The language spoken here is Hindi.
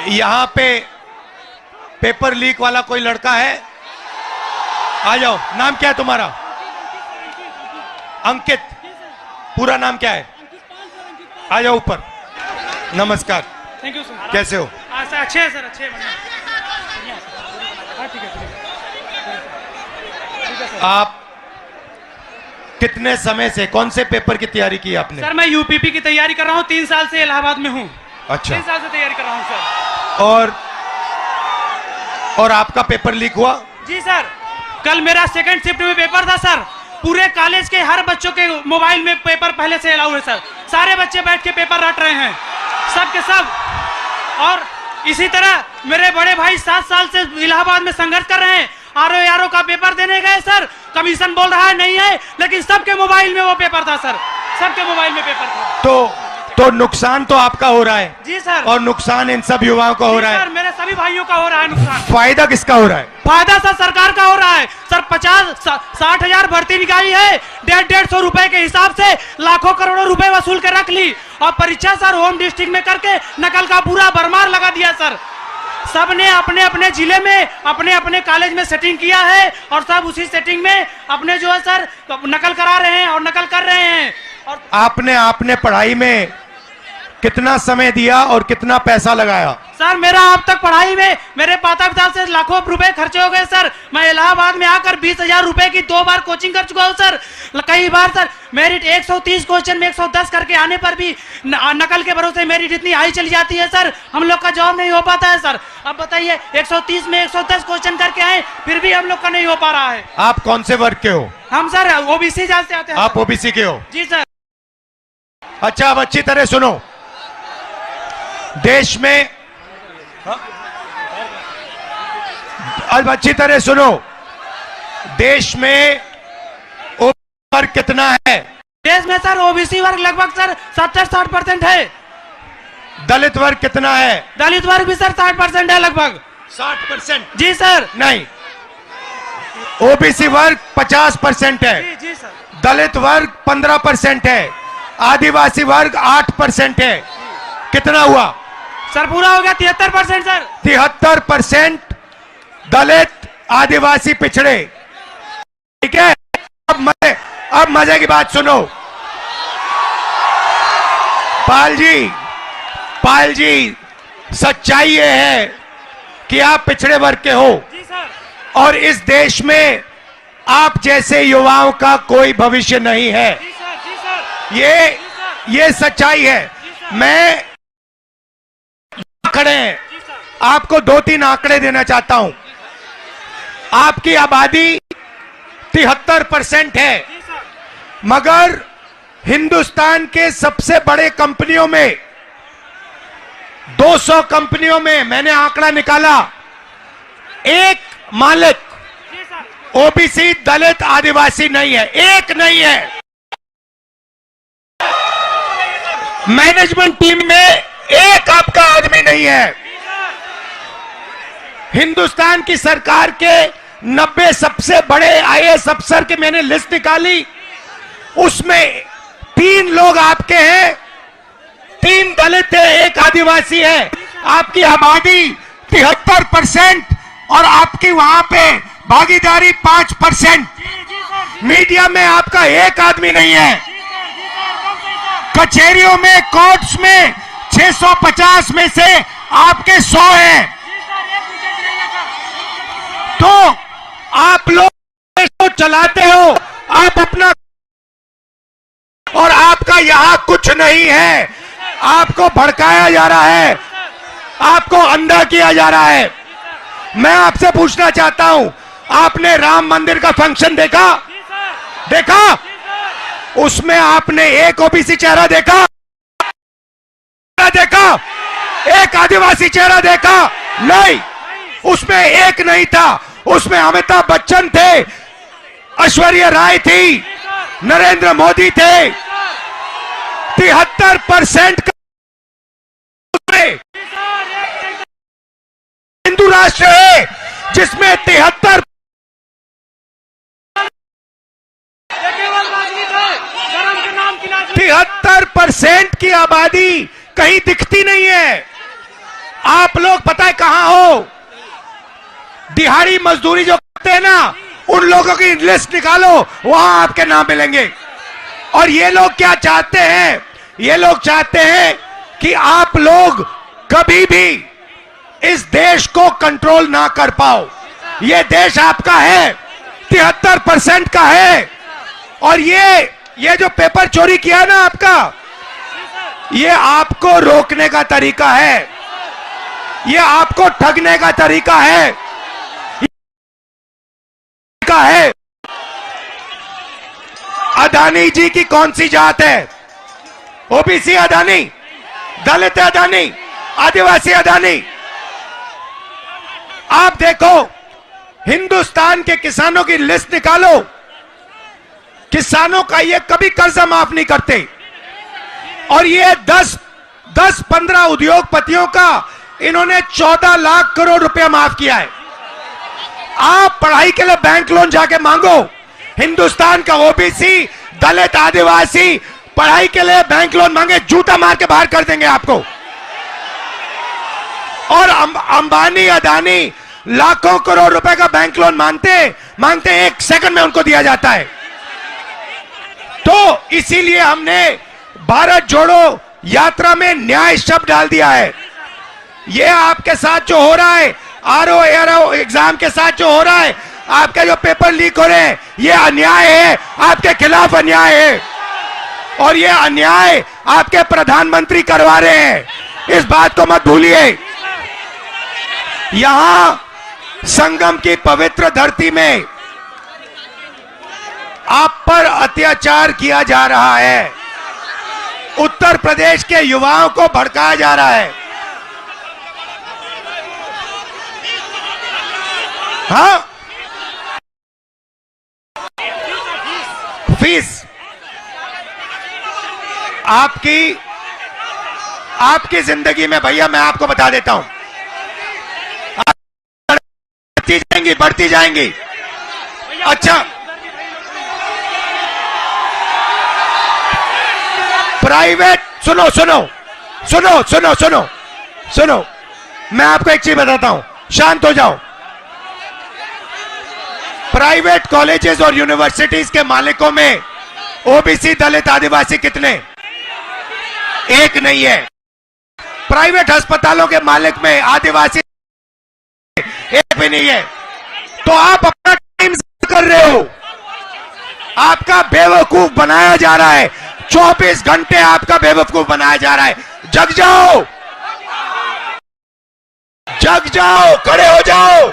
यहाँ पे पेपर लीक वाला कोई लड़का है? आ जाओ। नाम क्या है तुम्हारा? अंकित। पूरा नाम क्या है? आ जाओ ऊपर। नमस्कार। Thank you sir. कैसे हो? सर अच्छे हैं सर, अच्छे हैं। आप कितने समय से कौन से पेपर की तैयारी की आपने? सर मैं यूपीपी की तैयारी कर रहा हूँ, 3 साल से इलाहाबाद में हूँ। अच्छा। 3 साल से तैयारी कर रहा हूँ सर। और आपका पेपर लीक हुआ? जी सर, कल मेरा सेकंड शिफ्ट में पेपर था सर। पूरे कॉलेज के हर बच्चों के मोबाइल में पेपर पहले से अलाउ है सर। सारे बच्चे बैठ के पेपर रट रहे हैं, सब के सब। और इसी तरह मेरे बड़े भाई 7 साल से इलाहाबाद में संघर्ष कर रहे हैं। आरओ का पेपर देने गए सर, कमीशन बोल रहा है नहीं है, लेकिन सबके मोबाइल में वो पेपर था सर, सबके मोबाइल में पेपर था। तो नुकसान तो आपका हो रहा है। जी सर। और नुकसान इन सब युवाओं का हो रहा है। सर मेरे सभी भाइयों का हो रहा है नुकसान। फायदा किसका हो रहा है? फायदा सर सरकार का हो रहा है सर। 50-60 हजार भर्ती निकाली है, 150 रुपए के हिसाब से लाखों करोड़ों रुपए वसूल कर रख ली। और परीक्षा सर होम डिस्ट्रिक्ट में करके नकल का पूरा भरमार लगा दिया सर। सबने अपने अपने जिले में अपने अपने कॉलेज में सेटिंग किया है और सब उसी सेटिंग में अपने जो है सर नकल करा रहे हैं और नकल कर रहे हैं। और आपने पढ़ाई में कितना समय दिया और कितना पैसा लगाया? सर मेरा अब तक पढ़ाई में मेरे माता पिता से लाखों रुपए खर्चे हो गए सर। मैं इलाहाबाद में आकर 20,000 रुपए की 2 बार कोचिंग कर चुका हूँ सर। कई बार सर मेरिट 130 क्वेश्चन में 110 करके आने पर भी नकल के भरोसे मेरिट इतनी हाई चली जाती है सर, हम लोग का जॉब नहीं हो पाता है सर। अब बताइए 130 में 110 क्वेश्चन करके आए फिर भी हम लोग का नहीं हो पा रहा है। आप कौन से वर्ग के हो? हम सर ओबीसी जाते आते हैं। आप ओबीसी के हो? जी सर। अच्छा, अब अच्छी तरह सुनो। देश में अब अच्छी तरह सुनो, देश में ओबीसी वर्ग कितना है? देश में सर ओबीसी वर्ग लगभग सर 70-60% है। दलित वर्ग कितना है? दलित वर्ग भी सर 60% है लगभग। 60%? जी सर। नहीं, ओबीसी वर्ग 50% है। जी जी सर। दलित वर्ग 15% है। आदिवासी वर्ग 8% है। कितना हुआ सर? पूरा हो गया 73% सर। 73% दलित आदिवासी पिछड़े। ठीक है, अब मजे की बात सुनो। पाल जी सच्चाई ये है कि आप पिछड़े वर्ग के हो। जी सर। और इस देश में आप जैसे युवाओं का कोई भविष्य नहीं है। जी सर, जी सर। ये सच्चाई है। मैं आंकड़े हैं, आपको 2-3 आंकड़े देना चाहता हूं। आपकी आबादी 73% है, मगर हिंदुस्तान के सबसे बड़े कंपनियों में 200 कंपनियों में मैंने आंकड़ा निकाला, एक मालिक ओबीसी दलित आदिवासी नहीं है, एक नहीं है। मैनेजमेंट टीम में एक आपका आदमी नहीं है। हिंदुस्तान की सरकार के 90 सबसे बड़े आईएएस अफसर की मैंने लिस्ट निकाली, उसमें 3 लोग आपके हैं, 3 दलित है, एक आदिवासी है। आपकी आबादी 73% और आपकी वहां पे भागीदारी 5%। मीडिया में आपका एक आदमी नहीं है। कचहरियों में, कोर्ट्स में 650 में से आपके 100 हैं। तो आप लोग देश को चलाते हो, आप अपना, और आपका यहां कुछ नहीं है। आपको भड़काया जा रहा है, आपको अंधा किया जा रहा है। मैं आपसे पूछना चाहता हूं, आपने राम मंदिर का फंक्शन देखा? उसमें आपने एक ओबीसी चेहरा देखा? एक आदिवासी चेहरा देखा? नहीं, उसमें एक नहीं था। उसमें अमिताभ बच्चन थे, ऐश्वर्या राय थी, नरेंद्र मोदी थे। 73% हिंदू राष्ट्र है जिसमें 73% की आबादी कहीं दिखती नहीं है। आप लोग पता है कहां हो? दिहाड़ी मजदूरी जो करते हैं ना, उन लोगों की लिस्ट निकालो, वहां आपके नाम मिलेंगे। और ये लोग क्या चाहते हैं? ये लोग चाहते हैं कि आप लोग कभी भी इस देश को कंट्रोल ना कर पाओ। ये देश आपका है, 73% का है। और ये जो पेपर चोरी किया है ना आपका, ये आपको रोकने का तरीका है, ये आपको ठगने का तरीका है। अदानी जी की कौन सी जात है? ओबीसी अदानी, दलित अदानी, आदिवासी अदानी। आप देखो, हिंदुस्तान के किसानों की लिस्ट निकालो, किसानों का ये कभी कर्जा माफ नहीं करते। और ये 10-15 उद्योगपतियों का इन्होंने 14 लाख करोड़ रुपया माफ किया है। आप पढ़ाई के लिए बैंक लोन जाके मांगो, हिंदुस्तान का ओबीसी, दलित, आदिवासी पढ़ाई के लिए बैंक लोन मांगे, जूता मार के बाहर कर देंगे आपको। और अंबानी, अदानी लाखों करोड़ रुपए का बैंक लोन मांगते 1 सेकंड में उनको दिया जाता है। तो इसीलिए हमने भारत जोड़ो यात्रा में न्याय शब्द डाल दिया है। ये आपके साथ जो हो रहा है, आरओ एआरओ एग्जाम के साथ जो हो रहा है, आपके जो पेपर लीक हो रहे हैं, ये अन्याय है, आपके खिलाफ अन्याय है। और ये अन्याय आपके प्रधानमंत्री करवा रहे हैं, इस बात को मत भूलिए। यहां संगम की पवित्र धरती में आप पर अत्याचार किया जा रहा है, उत्तर प्रदेश के युवाओं को भड़काया जा रहा है। हाँ, फीस आपकी जिंदगी में भैया मैं आपको बता देता हूं, बढ़ती जाएंगी। अच्छा, प्राइवेट, सुनो, मैं आपको एक चीज बताता हूं, शांत हो जाओ। प्राइवेट कॉलेजेस और यूनिवर्सिटीज के मालिकों में ओबीसी, दलित, आदिवासी कितने? एक नहीं है। प्राइवेट अस्पतालों के मालिक में आदिवासी एक भी नहीं है। तो आप अपना टाइम कर रहे हो, आपका बेवकूफ बनाया जा रहा है। 24 घंटे आपका बेवकूफ बनाया जा रहा है। जग जाओ, खड़े हो जाओ।